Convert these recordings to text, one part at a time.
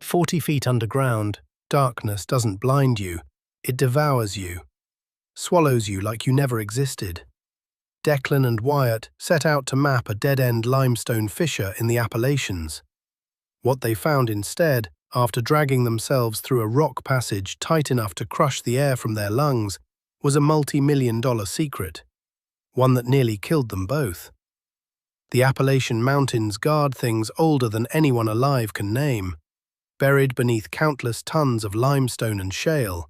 40 feet underground, darkness doesn't blind you, it devours you, swallows you like you never existed. Declan and Wyatt set out to map a dead-end limestone fissure in the Appalachians. What they found instead, after dragging themselves through a rock passage tight enough to crush the air from their lungs, was a multi-million-dollar secret, one that nearly killed them both. The Appalachian Mountains guard things older than anyone alive can name, buried beneath countless tons of limestone and shale.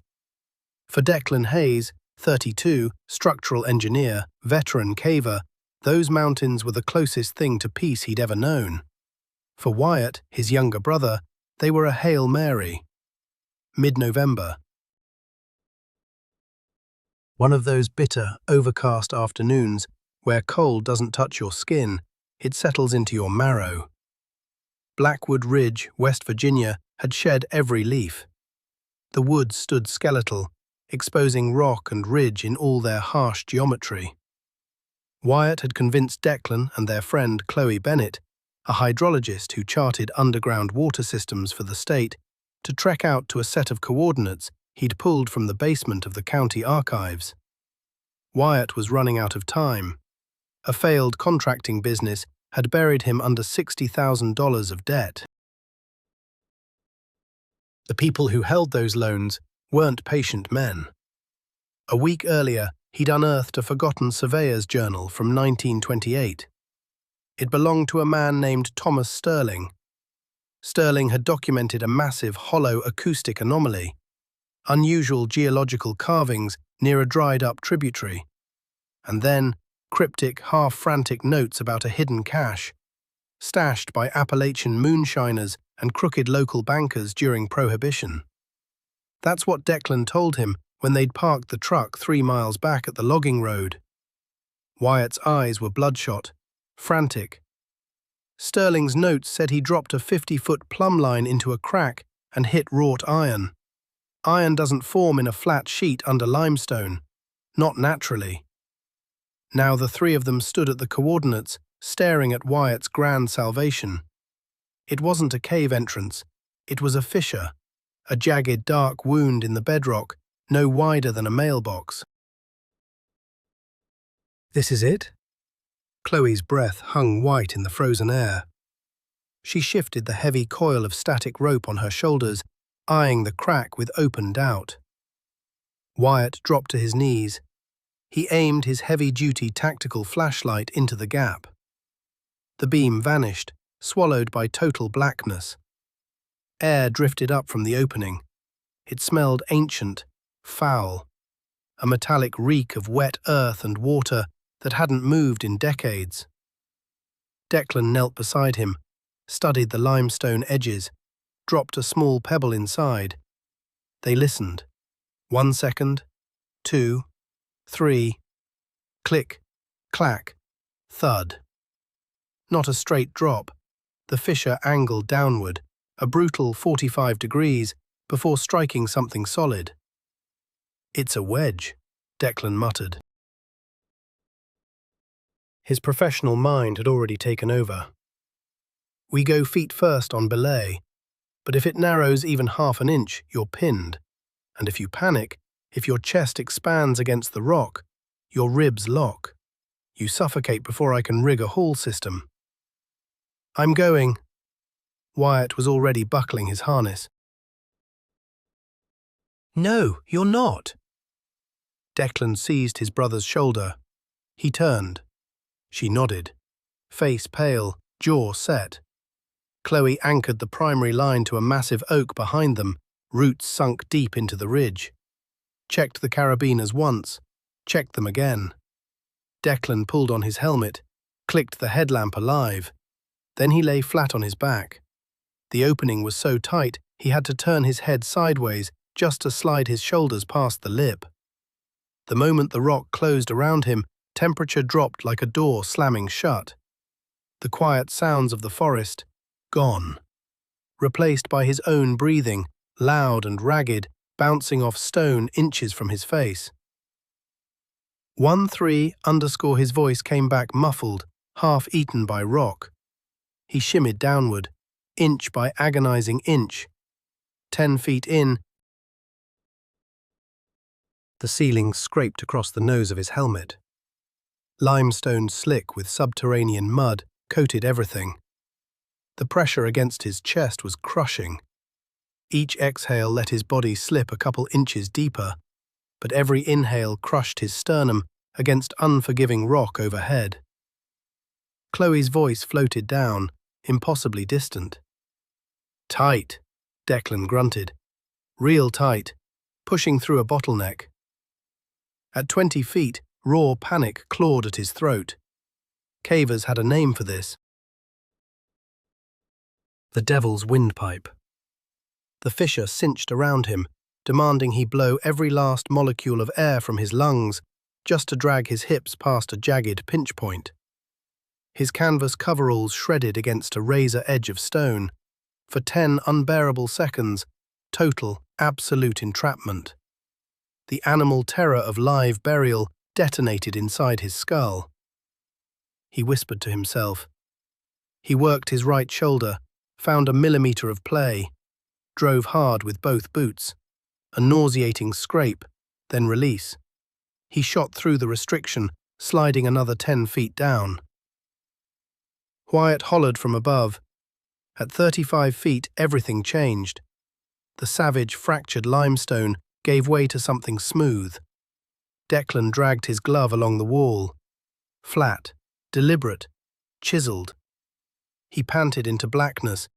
For Declan Hayes, 32, structural engineer, veteran caver, those mountains were the closest thing to peace he'd ever known. For Wyatt, his younger brother, they were a Hail Mary. Mid-November. One of those bitter, overcast afternoons where cold doesn't touch your skin, it settles into your marrow. Blackwood Ridge, West Virginia, had shed every leaf. The woods stood skeletal, exposing rock and ridge in all their harsh geometry. Wyatt had convinced Declan and their friend Chloe Bennett, a hydrologist who charted underground water systems for the state, to trek out to a set of coordinates he'd pulled from the basement of the county archives. Wyatt was running out of time. A failed contracting business had buried him under $60,000 of debt. The people who held those loans weren't patient men. A week earlier, he'd unearthed a forgotten surveyor's journal from 1928. It belonged to a man named Thomas Stirling. Stirling had documented a massive hollow acoustic anomaly, unusual geological carvings near a dried-up tributary, and then cryptic, half-frantic notes about a hidden cache, stashed by Appalachian moonshiners and crooked local bankers during Prohibition. That's what Declan told him when they'd parked the truck 3 miles back at the logging road. Wyatt's eyes were bloodshot, frantic. Stirling's notes said he dropped a 50-foot plumb line into a crack and hit wrought iron. Iron doesn't form in a flat sheet under limestone, not naturally. Now the three of them stood at the coordinates, staring at Wyatt's grand salvation. It wasn't a cave entrance, it was a fissure, a jagged dark wound in the bedrock, no wider than a mailbox. "This is it?" Chloe's breath hung white in the frozen air. She shifted the heavy coil of static rope on her shoulders, eyeing the crack with open doubt. Wyatt dropped to his knees. He aimed his heavy-duty tactical flashlight into the gap. The beam vanished, swallowed by total blackness. Air drifted up from the opening. It smelled ancient, foul, a metallic reek of wet earth and water that hadn't moved in decades. Declan knelt beside him, studied the limestone edges, dropped a small pebble inside. They listened. 1 second, 2, 3, click, clack, thud. Not a straight drop. The fissure angled downward, a brutal 45 degrees, before striking something solid. "It's a wedge," Declan muttered. His professional mind had already taken over. "We go feet first on belay, but if it narrows even half an inch, you're pinned. And if you panic, if your chest expands against the rock, your ribs lock. You suffocate before I can rig a haul system." "I'm going." Wyatt was already buckling his harness. "No, you're not." Declan seized his brother's shoulder. He turned. She nodded, face pale, jaw set. Chloe anchored the primary line to a massive oak behind them, roots sunk deep into the ridge. Checked the carabiners once, checked them again. Declan pulled on his helmet, clicked the headlamp alive. Then he lay flat on his back. The opening was so tight he had to turn his head sideways just to slide his shoulders past the lip. The moment the rock closed around him, temperature dropped like a door slamming shut. The quiet sounds of the forest, gone. Replaced by his own breathing, loud and ragged, bouncing off stone inches from his face. 13_ his voice came back muffled, half-eaten by rock. He shimmied downward, inch by agonizing inch, 10 feet in, the ceiling scraped across the nose of his helmet. Limestone slick with subterranean mud coated everything. The pressure against his chest was crushing. Each exhale let his body slip a couple inches deeper, but every inhale crushed his sternum against unforgiving rock overhead. Chloe's voice floated down, impossibly distant. "Tight," Declan grunted. "Real tight, pushing through a bottleneck." At 20 feet, raw panic clawed at his throat. Cavers had a name for this. The Devil's Windpipe. The fissure cinched around him, demanding he blow every last molecule of air from his lungs just to drag his hips past a jagged pinch point. His canvas coveralls shredded against a razor edge of stone. For 10 unbearable seconds, total, absolute entrapment. The animal terror of live burial detonated inside his skull. He whispered to himself. He worked his right shoulder, found a millimeter of play, drove hard with both boots. A nauseating scrape, then release. He shot through the restriction, sliding another 10 feet down. Wyatt hollered from above. At 35 feet, everything changed. The savage, fractured limestone gave way to something smooth. Declan dragged his glove along the wall. Flat, deliberate, chiseled. He panted into blackness.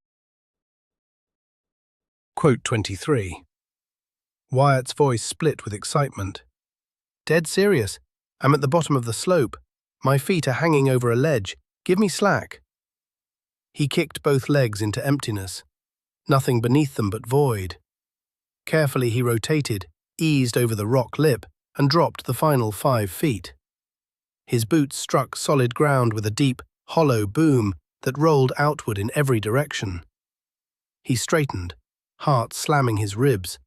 Quote 23. Wyatt's voice split with excitement. "Dead serious. I'm at the bottom of the slope. My feet are hanging over a ledge. Give me slack." He kicked both legs into emptiness. Nothing beneath them but void. Carefully he rotated, eased over the rock lip, and dropped the final 5 feet. His boots struck solid ground with a deep, hollow boom that rolled outward in every direction. He straightened, heart slamming his ribs,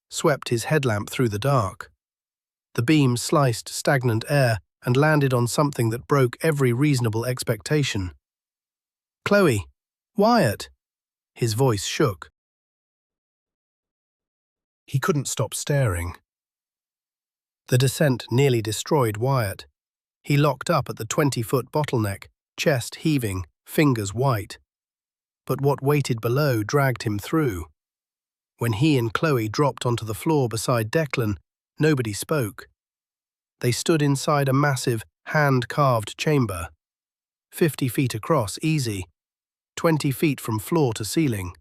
swept his headlamp through the dark. The beam sliced stagnant air and landed on something that broke every reasonable expectation. "Chloe! Wyatt!" His voice shook. He couldn't stop staring. The descent nearly destroyed Wyatt. He locked up at the 20-foot bottleneck, chest heaving, fingers white. But what waited below dragged him through. When he and Chloe dropped onto the floor beside Declan, nobody spoke. They stood inside a massive, hand-carved chamber. 50 feet across, easy. 20 feet from floor to ceiling.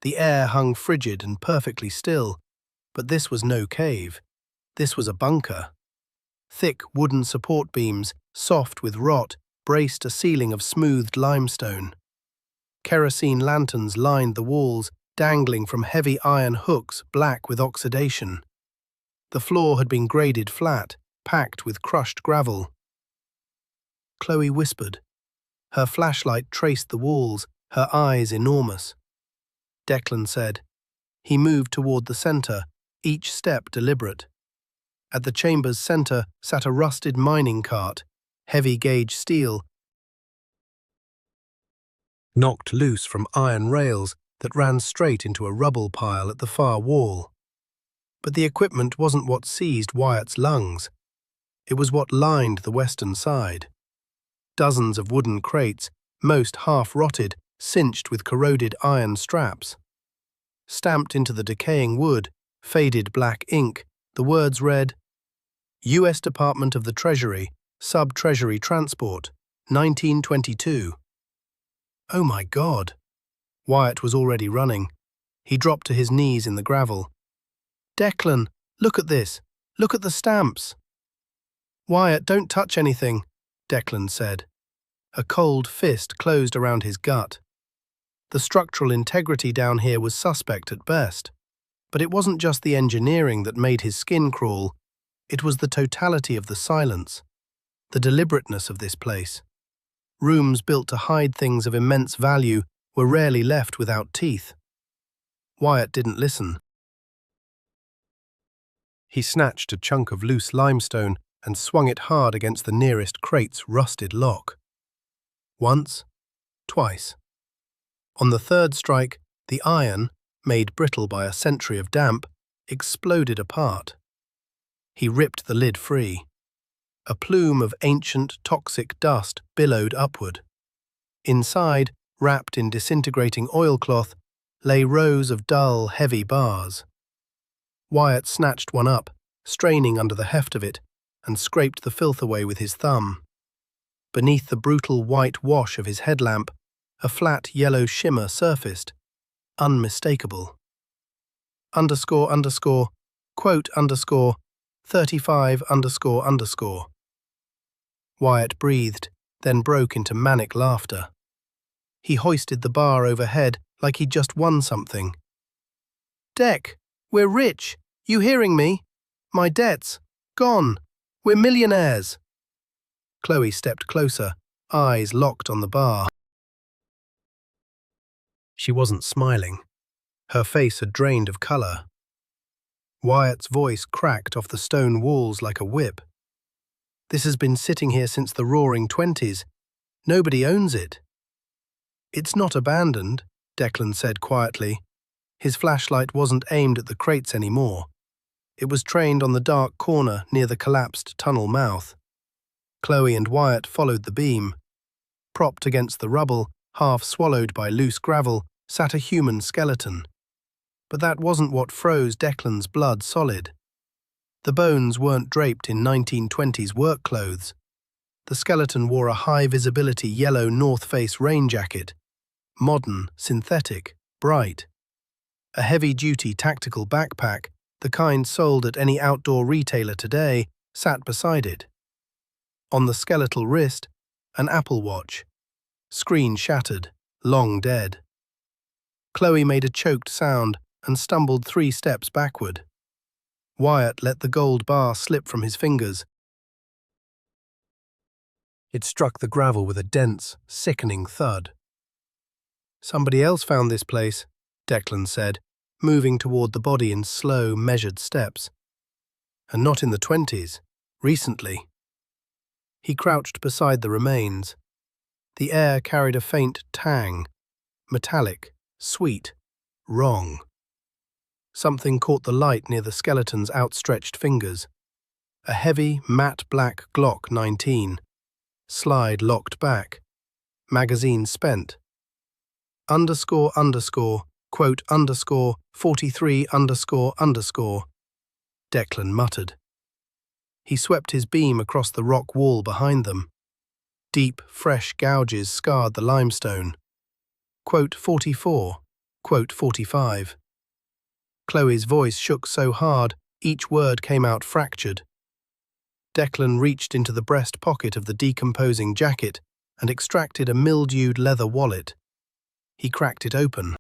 The air hung frigid and perfectly still, but this was no cave. This was a bunker. Thick wooden support beams, soft with rot, braced a ceiling of smoothed limestone. Kerosene lanterns lined the walls, dangling from heavy iron hooks black with oxidation. The floor had been graded flat, packed with crushed gravel. Chloe whispered. Her flashlight traced the walls, her eyes enormous. Declan said. He moved toward the center, each step deliberate. At the chamber's center sat a rusted mining cart, heavy-gauge steel, knocked loose from iron rails that ran straight into a rubble pile at the far wall. But the equipment wasn't what seized Wyatt's lungs. It was what lined the western side. Dozens of wooden crates, most half-rotted, cinched with corroded iron straps. Stamped into the decaying wood, faded black ink, the words read, U.S. Department of the Treasury, Sub-Treasury Transport, 1922. Oh my God! Wyatt was already running. He dropped to his knees in the gravel. Declan, look at this. Look at the stamps. Wyatt, don't touch anything, Declan said. A cold fist closed around his gut. The structural integrity down here was suspect at best. But it wasn't just the engineering that made his skin crawl. It was the totality of the silence, the deliberateness of this place. Rooms built to hide things of immense value were rarely left without teeth. Wyatt didn't listen. He snatched a chunk of loose limestone and swung it hard against the nearest crate's rusted lock. Once, twice. On the third strike, the iron, made brittle by a century of damp, exploded apart. He ripped the lid free. A plume of ancient, toxic dust billowed upward. Inside, wrapped in disintegrating oilcloth, lay rows of dull, heavy bars. Wyatt snatched one up, straining under the heft of it, and scraped the filth away with his thumb. Beneath the brutal white wash of his headlamp, a flat yellow shimmer surfaced, unmistakable. Underscore underscore, quote underscore, 35 underscore underscore. Wyatt breathed, then broke into manic laughter. He hoisted the bar overhead like he'd just won something. "Deck, we're rich. You hearing me? My debts. Gone. We're millionaires." Chloe stepped closer, eyes locked on the bar. She wasn't smiling. Her face had drained of colour. Wyatt's voice cracked off the stone walls like a whip. "This has been sitting here since the Roaring Twenties. Nobody owns it." "It's not abandoned," Declan said quietly. His flashlight wasn't aimed at the crates anymore. It was trained on the dark corner near the collapsed tunnel mouth. Chloe and Wyatt followed the beam. Propped against the rubble, half swallowed by loose gravel, sat a human skeleton. But that wasn't what froze Declan's blood solid. The bones weren't draped in 1920s work clothes. The skeleton wore a high-visibility yellow North Face rain jacket. Modern, synthetic, bright. A heavy-duty tactical backpack, the kind sold at any outdoor retailer today, sat beside it. On the skeletal wrist, an Apple Watch. Screen shattered, long dead. Chloe made a choked sound and stumbled 3 steps backward. Wyatt let the gold bar slip from his fingers. It struck the gravel with a dense, sickening thud. "Somebody else found this place," Declan said, moving toward the body in slow, measured steps. "And not in the 20s. Recently." He crouched beside the remains. The air carried a faint tang, metallic, sweet, wrong. Something caught the light near the skeleton's outstretched fingers. A heavy, matte black Glock 19. Slide locked back. Magazine spent. Underscore underscore, quote underscore, 43 underscore underscore. Declan muttered. He swept his beam across the rock wall behind them. Deep, fresh gouges scarred the limestone. Quote 44, quote 45. Chloe's voice shook so hard, each word came out fractured. Declan reached into the breast pocket of the decomposing jacket and extracted a mildewed leather wallet. He cracked it open.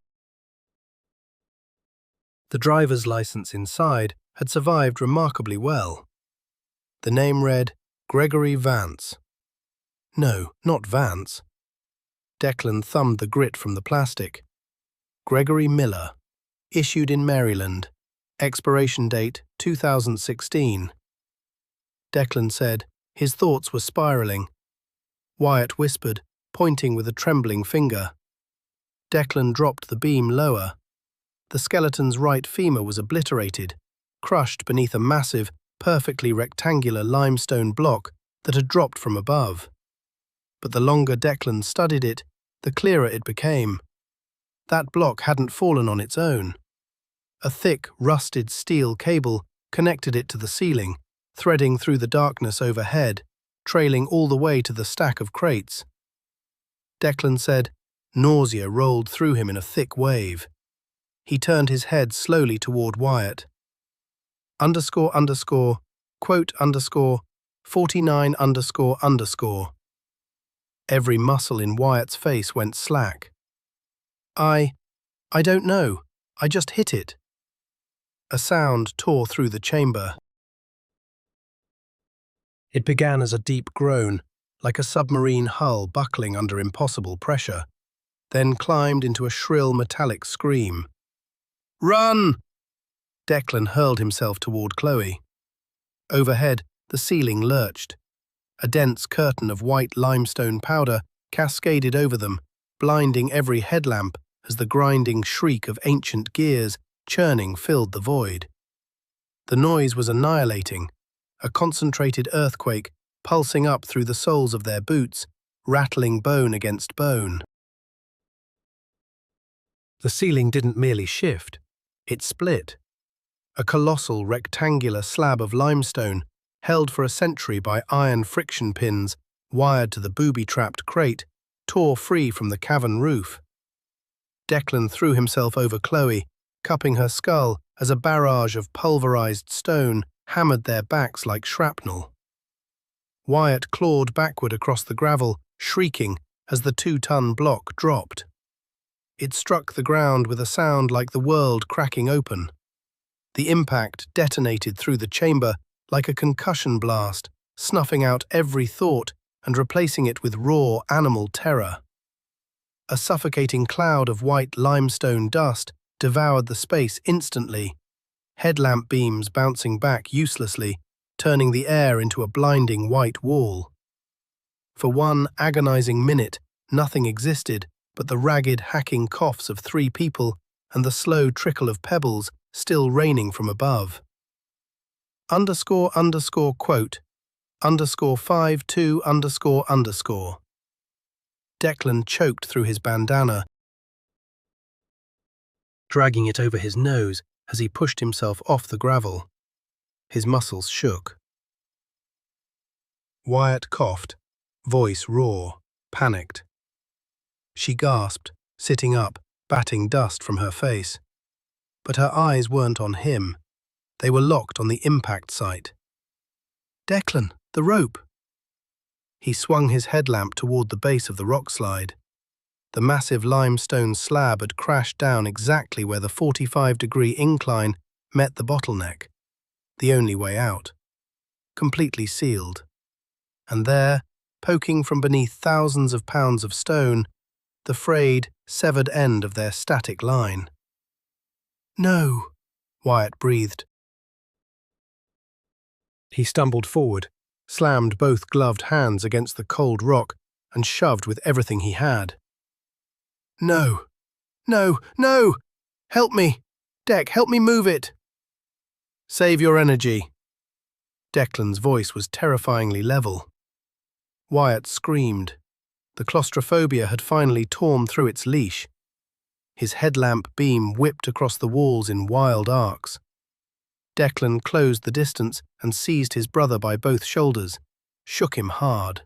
The driver's license inside had survived remarkably well. The name read Gregory Vance. No, not Vance. Declan thumbed the grit from the plastic. Gregory Miller. Issued in Maryland. Expiration date 2016. Declan said, his thoughts were spiraling. Wyatt whispered, pointing with a trembling finger. Declan dropped the beam lower. The skeleton's right femur was obliterated, crushed beneath a massive, perfectly rectangular limestone block that had dropped from above. But the longer Declan studied it, the clearer it became. That block hadn't fallen on its own. A thick, rusted steel cable connected it to the ceiling, threading through the darkness overhead, trailing all the way to the stack of crates. Declan said, nausea rolled through him in a thick wave. He turned his head slowly toward Wyatt. Underscore underscore, quote underscore, 49 underscore underscore. Every muscle in Wyatt's face went slack. I don't know. I just hit it. A sound tore through the chamber. It began as a deep groan, like a submarine hull buckling under impossible pressure, then climbed into a shrill metallic scream. Run! Declan hurled himself toward Chloe. Overhead, the ceiling lurched. A dense curtain of white limestone powder cascaded over them, blinding every headlamp as the grinding shriek of ancient gears churning filled the void. The noise was annihilating, a concentrated earthquake pulsing up through the soles of their boots, rattling bone against bone. The ceiling didn't merely shift, it split. A colossal rectangular slab of limestone, held for a century by iron friction pins wired to the booby-trapped crate, tore free from the cavern roof. Declan threw himself over Chloe, cupping her skull as a barrage of pulverized stone hammered their backs like shrapnel. Wyatt clawed backward across the gravel, shrieking as the 2-ton block dropped. It struck the ground with a sound like the world cracking open. The impact detonated through the chamber like a concussion blast, snuffing out every thought and replacing it with raw animal terror. A suffocating cloud of white limestone dust devoured the space instantly, headlamp beams bouncing back uselessly, turning the air into a blinding white wall. For one agonizing minute, nothing existed but the ragged, hacking coughs of 3 people and the slow trickle of pebbles still raining from above. __quote, _52__. Declan choked through his bandana, dragging it over his nose as he pushed himself off the gravel. His muscles shook. Wyatt coughed, voice raw, panicked. She gasped, sitting up, batting dust from her face. But her eyes weren't on him. They were locked on the impact site. Declan, the rope! He swung his headlamp toward the base of the rock slide. The massive limestone slab had crashed down exactly where the 45-degree incline met the bottleneck, the only way out, completely sealed. And there, poking from beneath thousands of pounds of stone, the frayed, severed end of their static line. No, Wyatt breathed. He stumbled forward, slammed both gloved hands against the cold rock, and shoved with everything he had. No, no, no! Help me! Deck, help me move it! Save your energy. Declan's voice was terrifyingly level. Wyatt screamed. The claustrophobia had finally torn through its leash. His headlamp beam whipped across the walls in wild arcs. Declan closed the distance and seized his brother by both shoulders, shook him hard.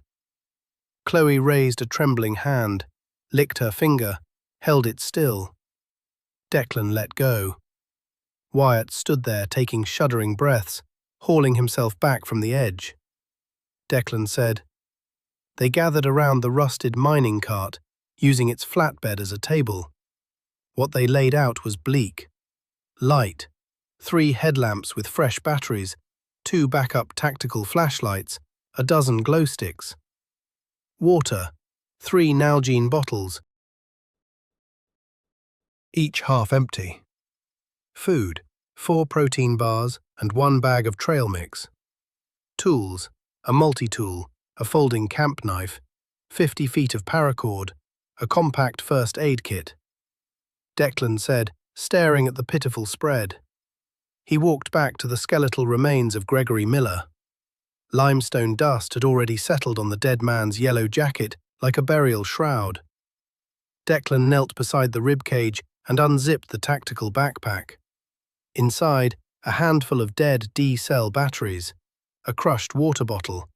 Chloe raised a trembling hand, licked her finger, held it still. Declan let go. Wyatt stood there taking shuddering breaths, hauling himself back from the edge. Declan said, They gathered around the rusted mining cart, using its flatbed as a table. What they laid out was bleak. Light, 3 headlamps with fresh batteries, 2 backup tactical flashlights, a dozen glow sticks. Water, 3 Nalgene bottles, each half empty. Food, 4 protein bars and 1 bag of trail mix. Tools, a multi-tool, a folding camp knife, 50 feet of paracord, a compact first aid kit. Declan said, staring at the pitiful spread. He walked back to the skeletal remains of Gregory Miller. Limestone dust had already settled on the dead man's yellow jacket like a burial shroud. Declan knelt beside the ribcage and unzipped the tactical backpack. Inside, a handful of dead D-cell batteries, a crushed water bottle,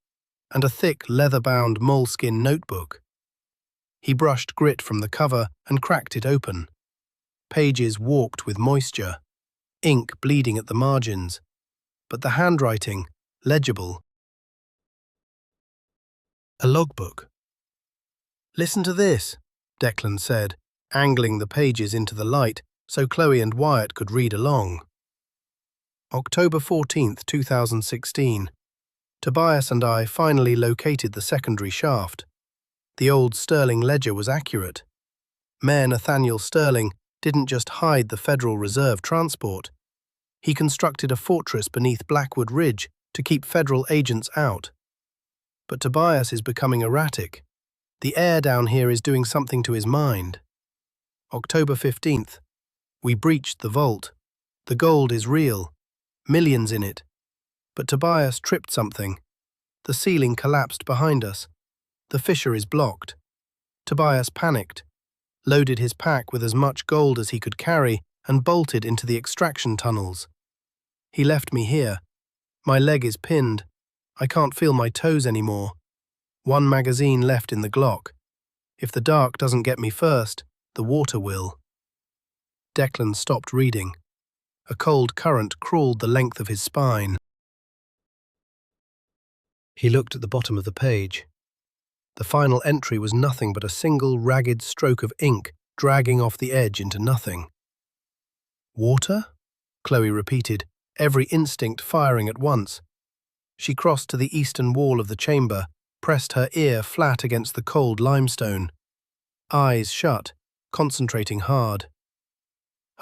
and a thick leather-bound moleskin notebook. He brushed grit from the cover and cracked it open. Pages warped with moisture, ink bleeding at the margins, but the handwriting, legible. A logbook. Listen to this, Declan said, angling the pages into the light so Chloe and Wyatt could read along. October 14th, 2016. Tobias and I finally located the secondary shaft. The old Stirling ledger was accurate. Mayor Nathaniel Stirling didn't just hide the Federal Reserve transport. He constructed a fortress beneath Blackwood Ridge to keep federal agents out. But Tobias is becoming erratic. The air down here is doing something to his mind. October 15th. We breached the vault. The gold is real. Millions in it. But Tobias tripped something. The ceiling collapsed behind us. The fissure is blocked. Tobias panicked, loaded his pack with as much gold as he could carry, and bolted into the extraction tunnels. He left me here. My leg is pinned. I can't feel my toes anymore. One magazine left in the Glock. If the dark doesn't get me first, the water will. Declan stopped reading. A cold current crawled the length of his spine. He looked at the bottom of the page. The final entry was nothing but a single ragged stroke of ink dragging off the edge into nothing. Water? Chloe repeated, every instinct firing at once. She crossed to the eastern wall of the chamber, pressed her ear flat against the cold limestone. Eyes shut, concentrating hard.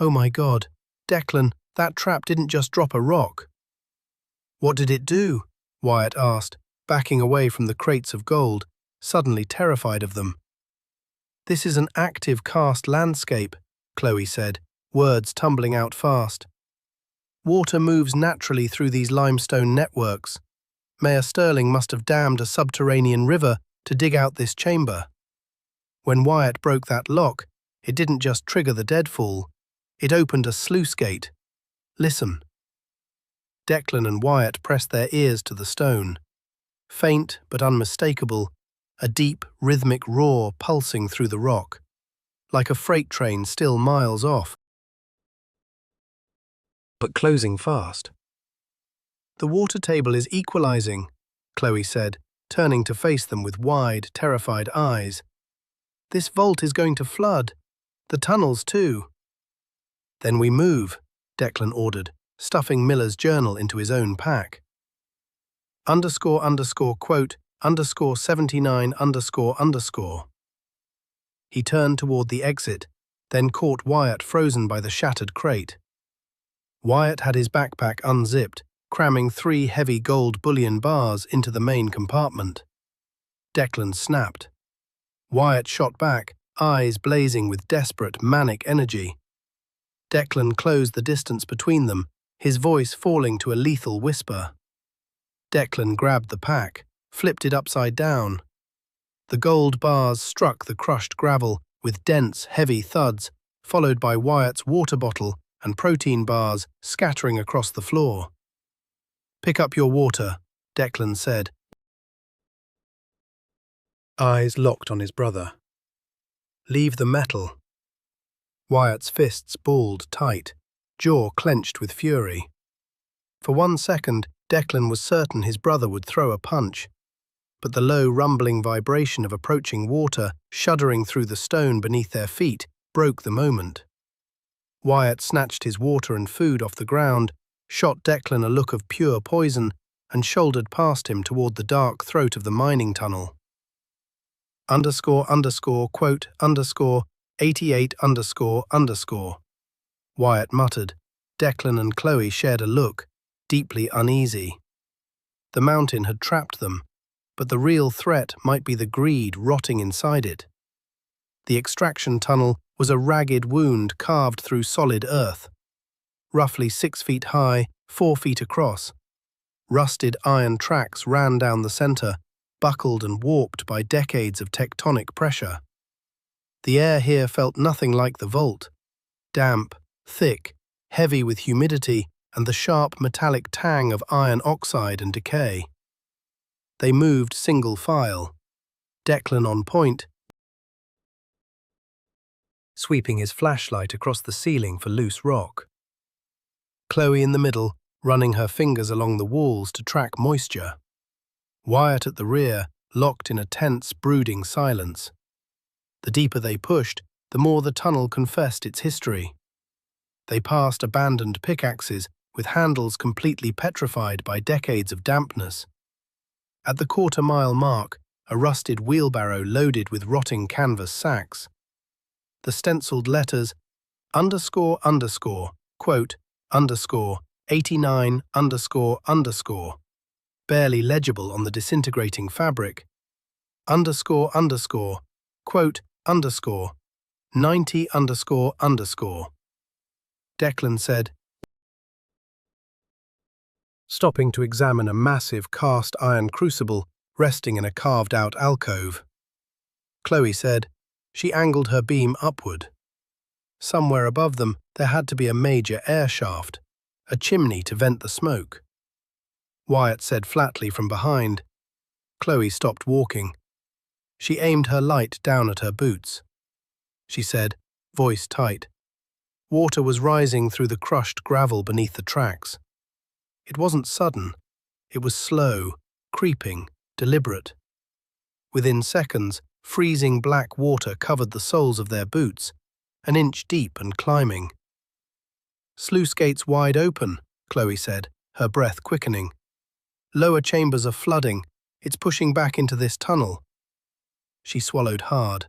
Oh my God, Declan, that trap didn't just drop a rock. What did it do? Wyatt asked, backing away from the crates of gold, suddenly terrified of them. This is an active karst landscape, Chloe said, words tumbling out fast. Water moves naturally through these limestone networks. Mayor Stirling must have dammed a subterranean river to dig out this chamber. When Wyatt broke that lock, it didn't just trigger the deadfall, it opened a sluice gate. Listen. Declan and Wyatt pressed their ears to the stone. Faint but unmistakable, a deep, rhythmic roar pulsing through the rock, like a freight train still miles off, but closing fast. The water table is equalizing, Chloe said, turning to face them with wide, terrified eyes. This vault is going to flood. The tunnels too. Then we move, Declan ordered, stuffing Miller's journal into his own pack. __quote _79 __. He turned toward the exit, then caught Wyatt frozen by the shattered crate. Wyatt had his backpack unzipped, cramming 3 heavy gold bullion bars into the main compartment. Declan snapped. Wyatt shot back, eyes blazing with desperate, manic energy. Declan closed the distance between them, his voice falling to a lethal whisper. Declan grabbed the pack, flipped it upside down. The gold bars struck the crushed gravel with dense, heavy thuds, followed by Wyatt's water bottle and protein bars scattering across the floor. Pick up your water, Declan said. Eyes locked on his brother. Leave the metal. Wyatt's fists balled tight, jaw clenched with fury. For 1 second, Declan was certain his brother would throw a punch, but the low, rumbling vibration of approaching water shuddering through the stone beneath their feet broke the moment. Wyatt snatched his water and food off the ground, shot Declan a look of pure poison, and shouldered past him toward the dark throat of the mining tunnel. __quote _88 __. Wyatt muttered. Declan and Chloe shared a look, deeply uneasy. The mountain had trapped them, but the real threat might be the greed rotting inside it. The extraction tunnel was a ragged wound carved through solid earth. Roughly 6 feet high, 4 feet across. Rusted iron tracks ran down the center, buckled and warped by decades of tectonic pressure. The air here felt nothing like the vault. Damp, thick, heavy with humidity and the sharp metallic tang of iron oxide and decay. They moved single file, Declan on point, sweeping his flashlight across the ceiling for loose rock. Chloe in the middle, running her fingers along the walls to track moisture. Wyatt at the rear, locked in a tense, brooding silence. The deeper they pushed, the more the tunnel confessed its history. They passed abandoned pickaxes with handles completely petrified by decades of dampness. At the quarter-mile mark, a rusted wheelbarrow loaded with rotting canvas sacks. The stenciled letters __quote _89 __, barely legible on the disintegrating fabric. __quote _, 90__. Declan said, stopping to examine a massive cast-iron crucible resting in a carved-out alcove. Chloe said, she angled her beam upward. Somewhere above them there had to be a major air shaft, a chimney to vent the smoke. Wyatt said flatly from behind. Chloe stopped walking. She aimed her light down at her boots. She said, voice tight. Water was rising through the crushed gravel beneath the tracks. It wasn't sudden. It was slow, creeping, deliberate. Within seconds, freezing black water covered the soles of their boots, an inch deep and climbing. Sluice gates wide open, Chloe said, her breath quickening. Lower chambers are flooding. It's pushing back into this tunnel. She swallowed hard.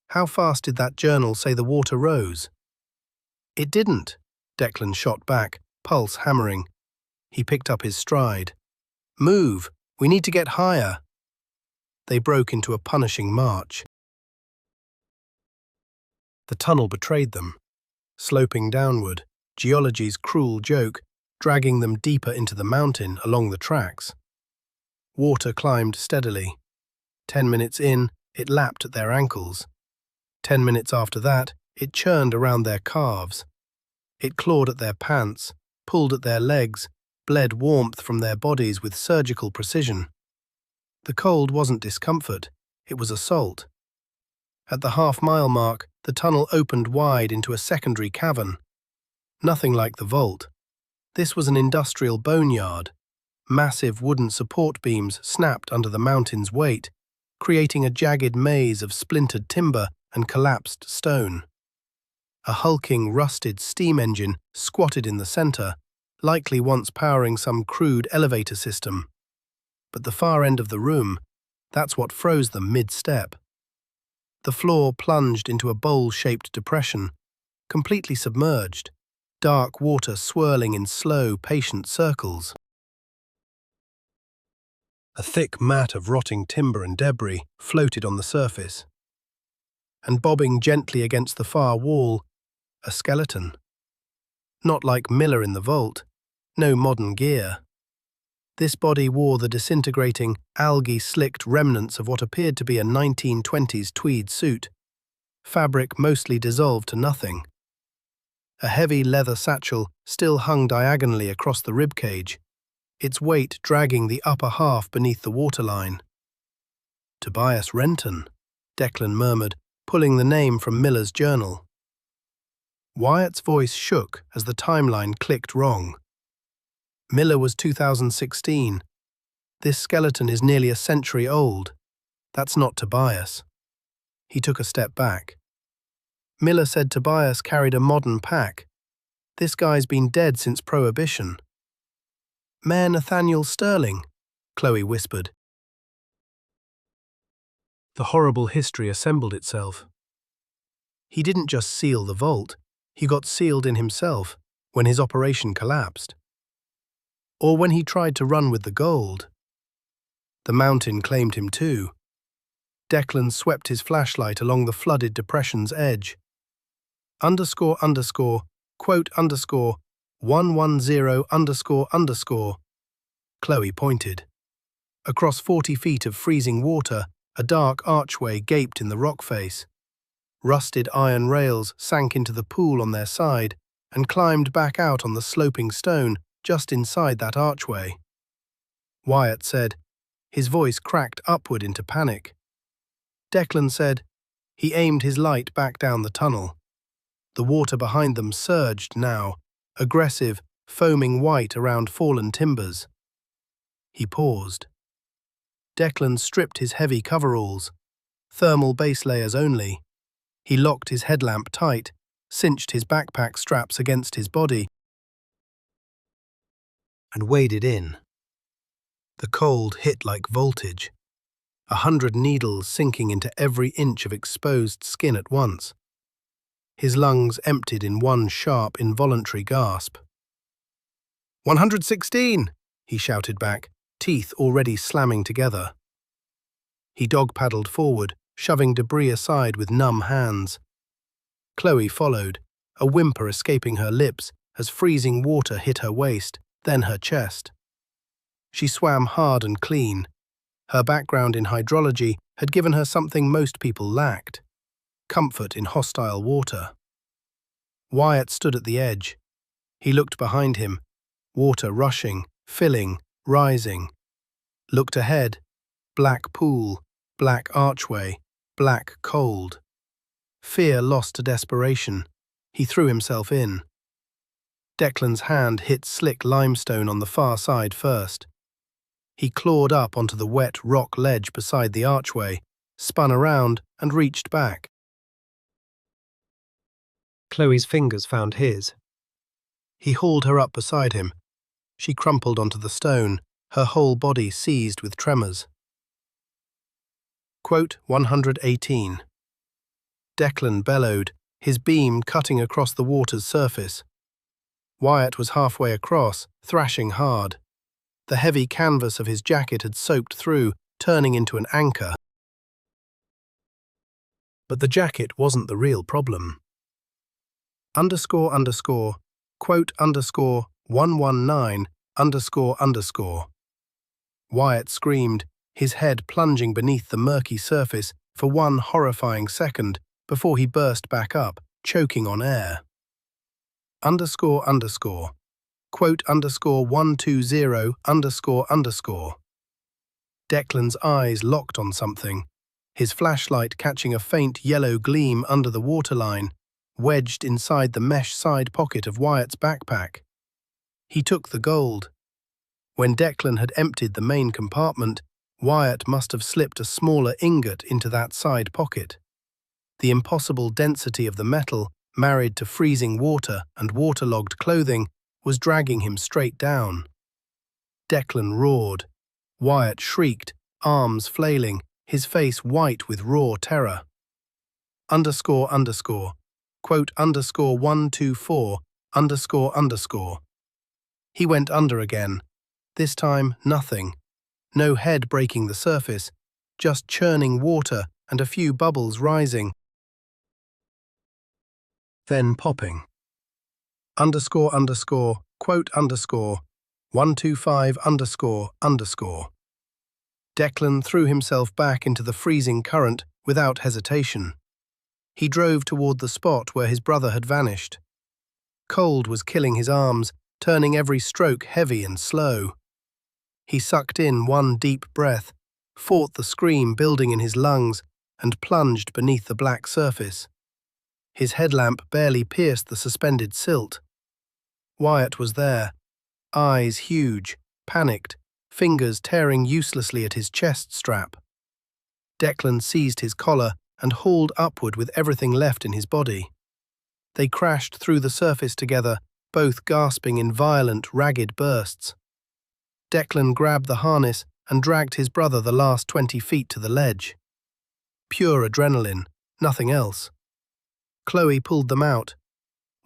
How fast did that journal say the water rose? It didn't, Declan shot back, pulse hammering. He picked up his stride. Move! We need to get higher. They broke into a punishing march. The tunnel betrayed them. Sloping downward, geology's cruel joke, dragging them deeper into the mountain along the tracks. Water climbed steadily. 10 minutes in, it lapped at their ankles. 10 minutes after that, it churned around their calves. It clawed at their pants, pulled at their legs, bled warmth from their bodies with surgical precision. The cold wasn't discomfort, it was assault. At the half-mile mark, the tunnel opened wide into a secondary cavern. Nothing like the vault. This was an industrial boneyard. Massive wooden support beams snapped under the mountain's weight, creating a jagged maze of splintered timber and collapsed stone. A hulking, rusted steam engine squatted in the center, likely once powering some crude elevator system. But the far end of the room, that's what froze them mid-step. The floor plunged into a bowl-shaped depression, completely submerged, dark water swirling in slow, patient circles. A thick mat of rotting timber and debris floated on the surface. And bobbing gently against the far wall, a skeleton. Not like Miller in the vault, no modern gear. This body wore the disintegrating, algae-slicked remnants of what appeared to be a 1920s tweed suit, fabric mostly dissolved to nothing. A heavy leather satchel still hung diagonally across the ribcage, its weight dragging the upper half beneath the waterline. Tobias Renton, Declan murmured, pulling the name from Miller's journal. Wyatt's voice shook as the timeline clicked wrong. Miller was 2016. This skeleton is nearly a century old. That's not Tobias. He took a step back. Miller said Tobias carried a modern pack. This guy's been dead since Prohibition. Mayor Nathaniel Stirling, Chloe whispered. The horrible history assembled itself. He didn't just seal the vault, he got sealed in himself when his operation collapsed. Or when he tried to run with the gold. The mountain claimed him too. Declan swept his flashlight along the flooded depression's edge. __, quote _, 110 __. Chloe pointed. Across 40 feet of freezing water, a dark archway gaped in the rock face. Rusted iron rails sank into the pool on their side and climbed back out on the sloping stone just inside that archway. Wyatt said, his voice cracked upward into panic. Declan said, he aimed his light back down the tunnel. The water behind them surged now, aggressive, foaming white around fallen timbers. He paused. Declan stripped his heavy coveralls, thermal base layers only. He locked his headlamp tight, cinched his backpack straps against his body, and waded in. The cold hit like voltage, 100 needles sinking into every inch of exposed skin at once. His lungs emptied in one sharp, involuntary gasp. 116, he shouted back, teeth already slamming together. He dog-paddled forward, shoving debris aside with numb hands. Chloe followed, a whimper escaping her lips as freezing water hit her waist, then her chest. She swam hard and clean. Her background in hydrology had given her something most people lacked: comfort in hostile water. Wyatt stood at the edge. He looked behind him, water rushing, filling, rising. Looked ahead, black pool, black archway, black cold. Fear lost to desperation. He threw himself in. Declan's hand hit slick limestone on the far side first. He clawed up onto the wet rock ledge beside the archway, spun around and reached back. Chloe's fingers found his. He hauled her up beside him. She crumpled onto the stone, her whole body seized with tremors. Quote 118. Declan bellowed, his beam cutting across the water's surface. Wyatt was halfway across, thrashing hard. The heavy canvas of his jacket had soaked through, turning into an anchor. But the jacket wasn't the real problem. Quote 119 _. Wyatt screamed, his head plunging beneath the murky surface for one horrifying second before he burst back up, choking on air. Quote 120 _. Declan's eyes locked on something, his flashlight catching a faint yellow gleam under the waterline, wedged inside the mesh side pocket of Wyatt's backpack. He took the gold. When Declan had emptied the main compartment, Wyatt must have slipped a smaller ingot into that side pocket. The impossible density of the metal, married to freezing water and waterlogged clothing, was dragging him straight down. Declan roared. Wyatt shrieked, arms flailing, his face white with raw terror. Quote 124 _. He went under again. This time, nothing. No head breaking the surface, just churning water and a few bubbles rising. Then popping. Quote 125 _. Declan threw himself back into the freezing current without hesitation. He drove toward the spot where his brother had vanished. Cold was killing his arms, turning every stroke heavy and slow. He sucked in one deep breath, fought the scream building in his lungs, and plunged beneath the black surface. His headlamp barely pierced the suspended silt. Wyatt was there, eyes huge, panicked, fingers tearing uselessly at his chest strap. Declan seized his collar and hauled upward with everything left in his body. They crashed through the surface together, both gasping in violent, ragged bursts. Declan grabbed the harness and dragged his brother the last 20 feet to the ledge. Pure adrenaline, nothing else. Chloe pulled them out.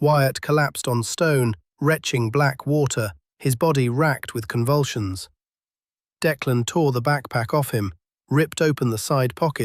Wyatt collapsed on stone, retching black water, his body racked with convulsions. Declan tore the backpack off him, ripped open the side pocket,